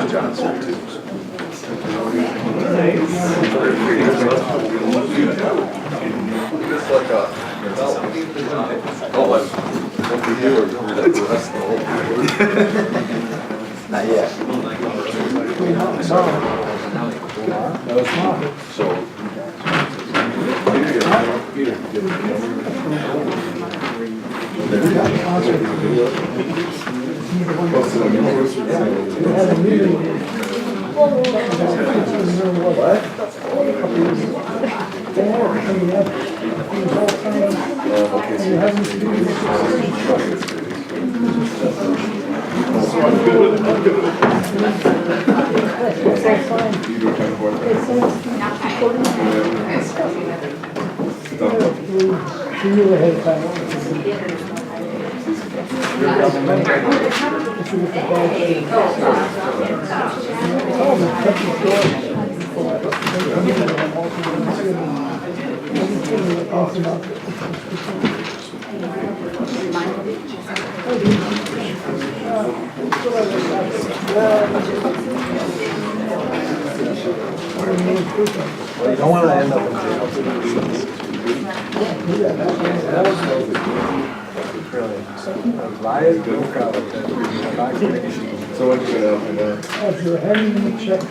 Johnson too. Just like what we do or the rest of the whole. Not yet. So. You don't want to end up in jail. So what's going to happen? As you're handing the check,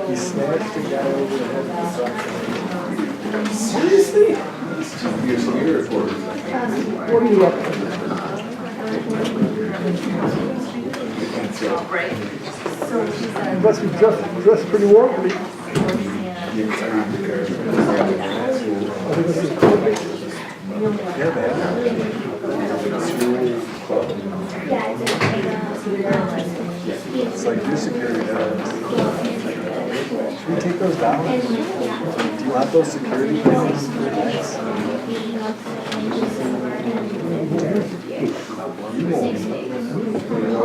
He smashed the guy over the head with the truck. Seriously? It's just your report. what are you up to? You must be dressed pretty warmly. Yeah, man. It's like your security guards. Should we take those down? Do you want those security guards?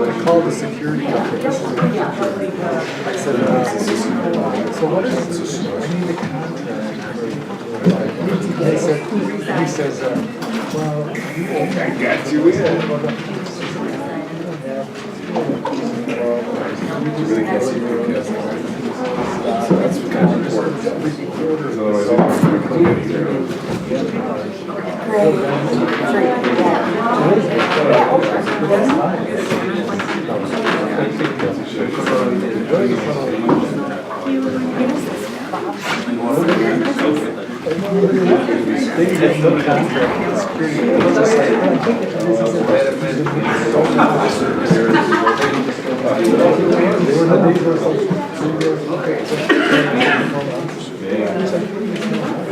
They call the security guard. I said, so what is it? I need a contract. He says, well, I got you in. Really can't see your so that's kind of important. Otherwise, we can get here. they take no contract with security. Just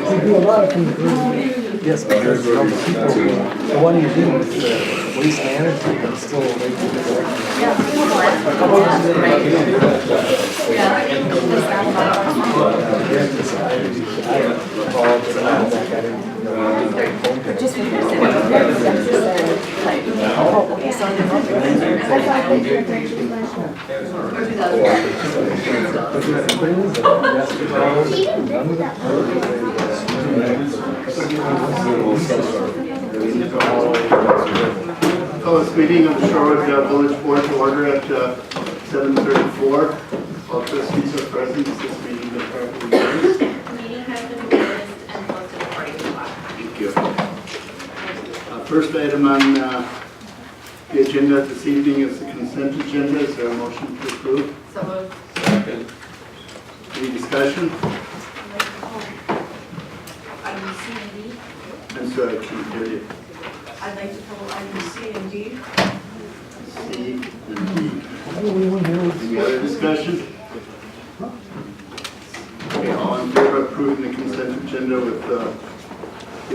You do a lot of things. yes, because the one you do is waste management, but still Just Call this meeting of the Shorewood Village Board to order at 7:34. All trustees are present. This meeting is properly noticed. The meeting has been noticed and posted according to law. Thank you. First item on the agenda this evening is the consent agenda. Is there a motion to approve? So moved. Second. Any discussion? Item C and D. I'm sorry, I can't hear you. I'd like to pull items C and D. C and D. Any other discussion? Okay, all in favor of approving the consent agenda with the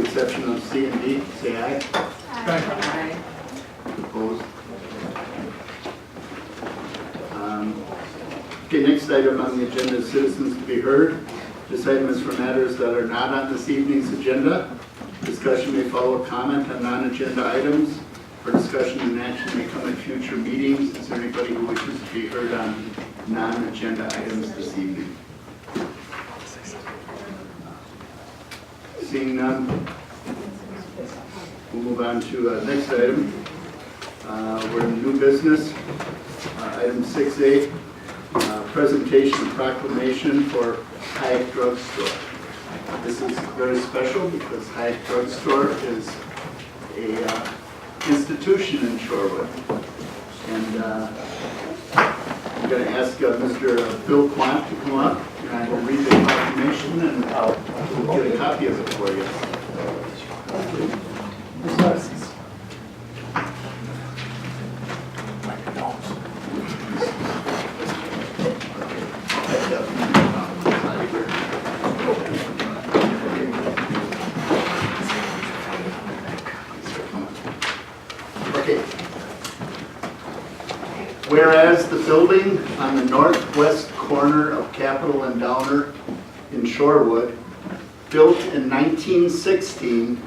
exception of C and D, say aye. Aye. Opposed? Okay, next item on the agenda is citizens to be heard. This item is for matters that are not on this evening's agenda. Discussion may follow comment on non-agenda items, or discussion and action may come at future meetings. Is there anybody who wishes to be heard on non-agenda items this evening? Seeing none, we'll move on to next item. We're in new business. Item 6A, presentation of proclamation for Hayek Drug Store. This is very special because Hayek Drug Store is a institution in Shorewood. And I'm going to ask Mr. Bill Quant to come up, and I will read the proclamation and I'll get a copy of it for you. Okay. Whereas the building on the northwest corner of Capitol and Downer in Shorewood, built in 1916,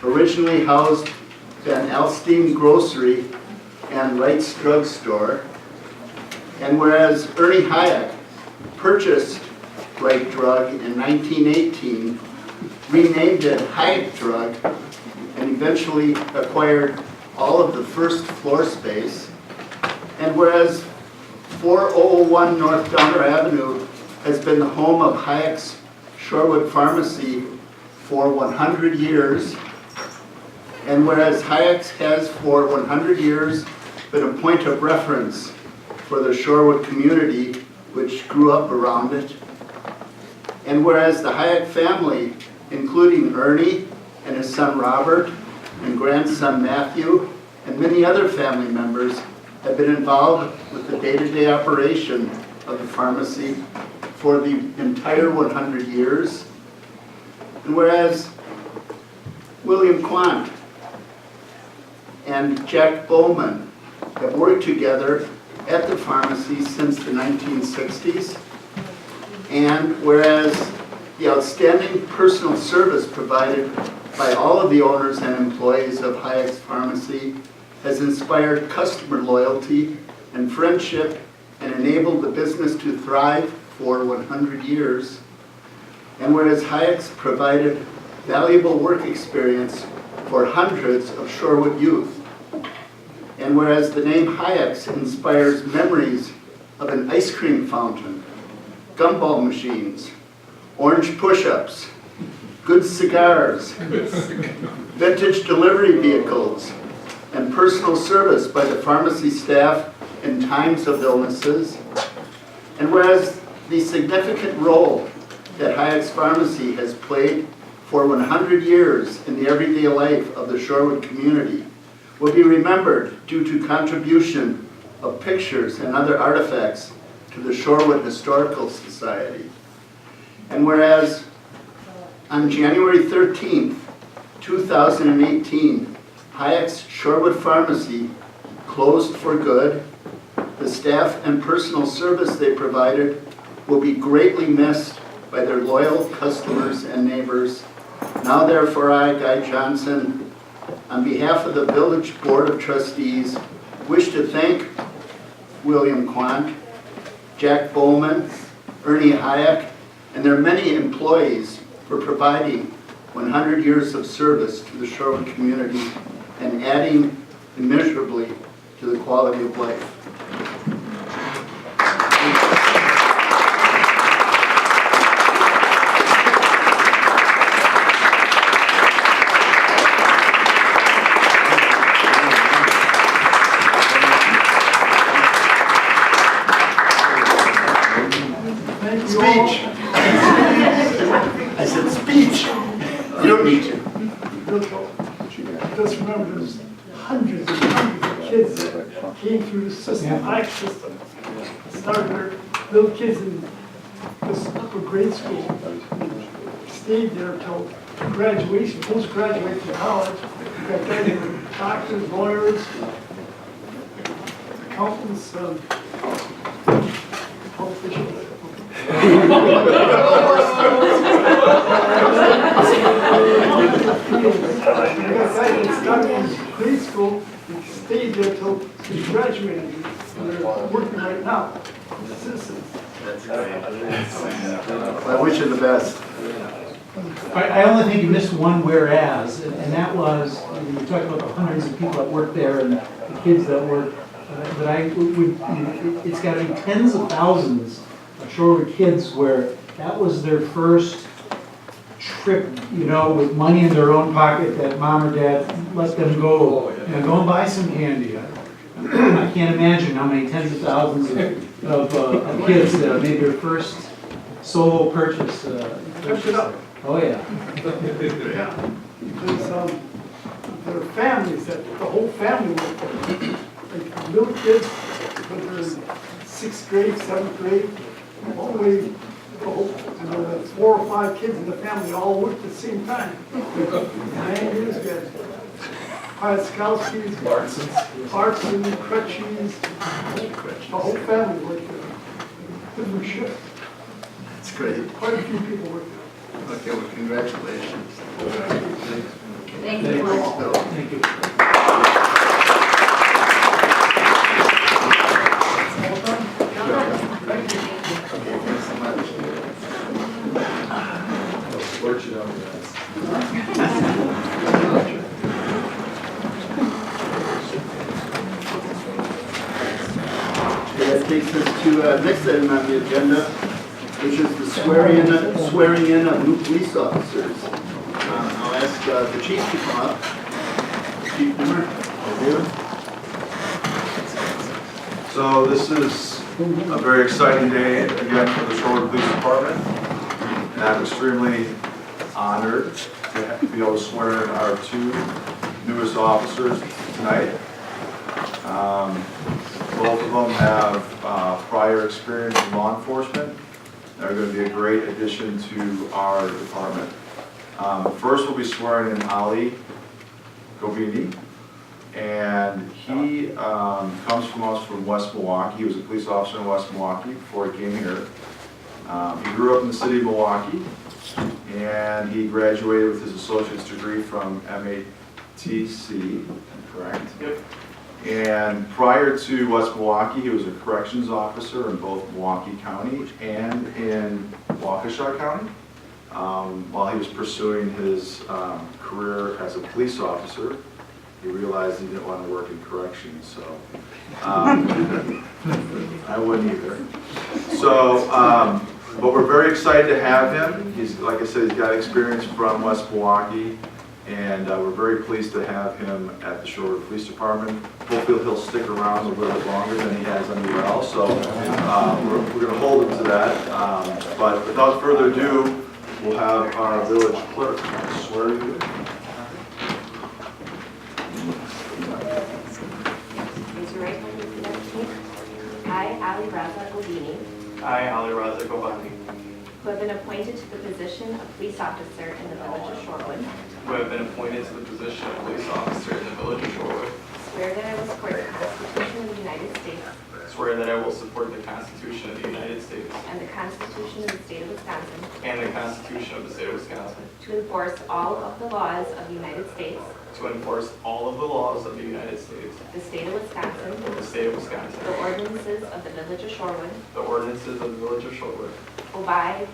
originally housed Van Alstyne Grocery and Wright's Drug Store, and whereas Ernie Hayek purchased Wright Drug in 1918, renamed it Hayek Drug, and eventually acquired all of the first floor space, and whereas 4001 North Downer Avenue has been the home of Hayek's Shorewood Pharmacy for 100 years, and whereas Hayek's has for 100 years been a point of reference for the Shorewood community, which grew up around it, and whereas the Hayek family, including Ernie and his son Robert and grandson Matthew and many other family members, have been involved with the day-to-day operation of the pharmacy for the entire 100 years. And whereas William Quant and Jack Bowman have worked together at the pharmacy since the 1960s, and whereas the outstanding personal service provided by all of the owners and employees of Hayek's Pharmacy has inspired customer loyalty and friendship and enabled the business to thrive for 100 years. And whereas Hayek's provided valuable work experience for hundreds of Shorewood youth. And whereas the name Hayek's inspires memories of an ice cream fountain, gumball machines, orange push-ups, good cigars, vintage delivery vehicles, and personal service by the pharmacy staff in times of illnesses. And whereas the significant role that Hayek's Pharmacy has played for 100 years in the everyday life of the Shorewood community will be remembered due to contribution of pictures and other artifacts to the Shorewood Historical Society. And whereas on January 13th, 2018, Hayek's Shorewood Pharmacy closed for good, the staff and personal service they provided will be greatly missed by their loyal customers and neighbors. Now therefore I, Guy Johnson, on behalf of the Village Board of Trustees, wish to thank William Quant, Jack Bowman, Ernie Hayek, and their many employees for providing 100 years of service to the Shorewood community and adding immeasurably to the quality of life. Speech. I said speech. You don't need to. Just remember, there's hundreds and hundreds of kids that came through the system, Hayek system. Started their little kids in this upper grade school, stayed there till graduation, post-graduate from college. We got guys who were doctors, lawyers, accountants, politicians. Started in grade school, and stayed there till he graduated, and they're working right now as citizens. I wish you the best. I only think you missed one whereas, and that was, you talked about the hundreds of people that work there and the kids that work, but it's got to be tens of thousands Shorewood kids where that was their first trip, you know, with money in their own pocket that mom or dad let them go, go and buy some candy. I can't imagine how many tens of thousands of kids that made their first solo purchase. Kept it up. Oh, yeah. Yeah, because there are families that the whole family worked there. Like little kids, whether they're in 6th grade, 7th grade, all the way, and there were 4 or 5 kids in the family all worked at the same time. Andrews, we had Paskowski's, Clarkson, Crutchies, the whole family worked there. Different shifts. That's great. Quite a few people worked there. Okay, well, congratulations. Thank you. Thanks, Bill. Thank you. Thanks so much. Okay, that takes us to next item on the agenda, which is the swearing in of new police officers. I'll ask the chief to come up. Chief Dimmer. So this is a very exciting day again for the Shorewood Police Department. And I'm extremely honored to be able to swear in our 2 newest officers tonight. Both of them have prior experience in law enforcement. They're going to be a great addition to our department. First we'll be swearing in Ali Govini. And he comes from us from West Milwaukee. He was a police officer in West Milwaukee before he came here. He grew up in the city of Milwaukee, and he graduated with his associate's degree from MATC, correct? Yep. And prior to West Milwaukee, he was a corrections officer in both Milwaukee County and in Waukesha County. While he was pursuing his career as a police officer, he realized he didn't want to work in corrections, so I wouldn't either. So, but we're very excited to have him. He's, like I said, he's got experience from West Milwaukee, and we're very pleased to have him at the Shorewood Police Department. Hopefully he'll stick around a little bit longer than he has anywhere else, so we're going to hold him to that. But without further ado, we'll have our village clerk swear you in. Raise your right hand and repeat after me. I, Ali Raza Govini, I, Ali Raza Govani, who have been appointed to the position of police officer in the village of Shorewood, who have been appointed to the position of police officer in the village of Shorewood, swear that I will support the Constitution of the United States swear that I will support the Constitution of the United States and the Constitution of the State of Wisconsin, and the Constitution of the State of Wisconsin, to enforce all of the laws of the United States, to enforce all of the laws of the United States, the State of Wisconsin, the State of Wisconsin, the ordinances of the village of Shorewood, the ordinances of the village of Shorewood, obey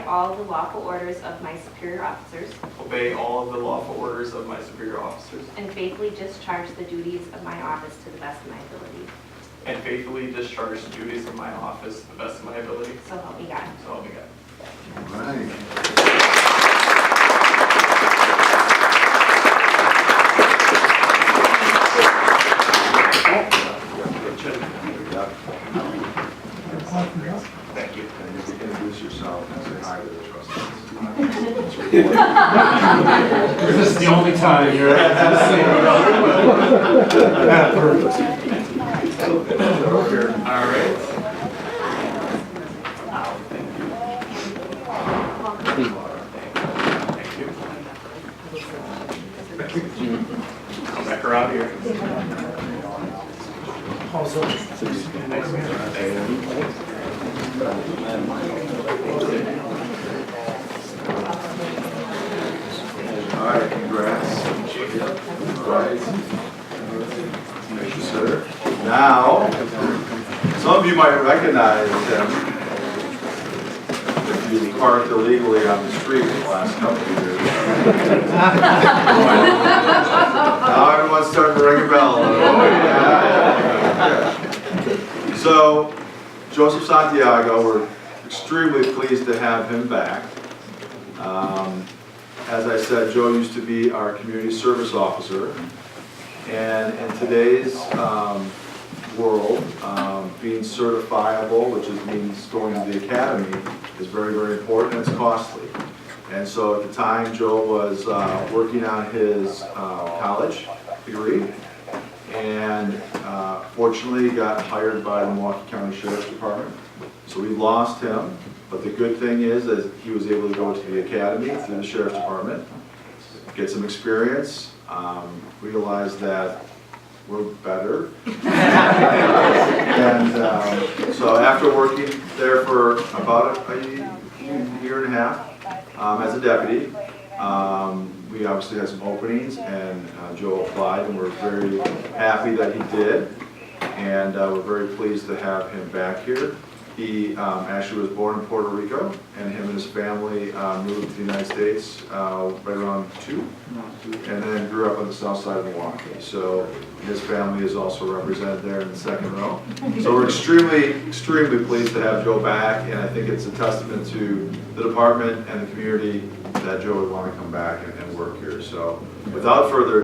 all the lawful orders of my superior officers, obey all of the lawful orders of my superior officers, and faithfully discharge the duties of my office to the best of my ability. and faithfully discharge the duties of my office to the best of my ability. So help me God. So help me God. All right. Thank you. And you can introduce yourself and say hi to the trustees. This is the only time you're at All right. Thank you. Come back around here. All right, congrats. All right. Thank you, sir. Now, some of you might recognize him if you parked illegally on the street in the last couple of years. Now everyone's starting to ring a bell. Oh, yeah. So, Joseph Santiago, we're extremely pleased to have him back. As I said, Joe used to be our community service officer, and in today's world, being certifiable, which means going to the academy, is very, very important, and it's costly. And so at the time, Joe was working on his college degree, and fortunately got hired by the Milwaukee County Sheriff's Department. So we lost him, but the good thing is that he was able to go to the academy through the Sheriff's Department, get some experience, realize that we're better. And so after working there for about a year and a half as a deputy, we obviously had some openings, and Joe applied, and we're very happy that he did, and we're very pleased to have him back here. He actually was born in Puerto Rico, and him and his family moved to the United States right around 2, and then grew up on the south side of Milwaukee. So his family is also represented there in the second row. So we're extremely pleased to have Joe back, and I think it's a testament to the department and the community that Joe would want to come back and work here. So without further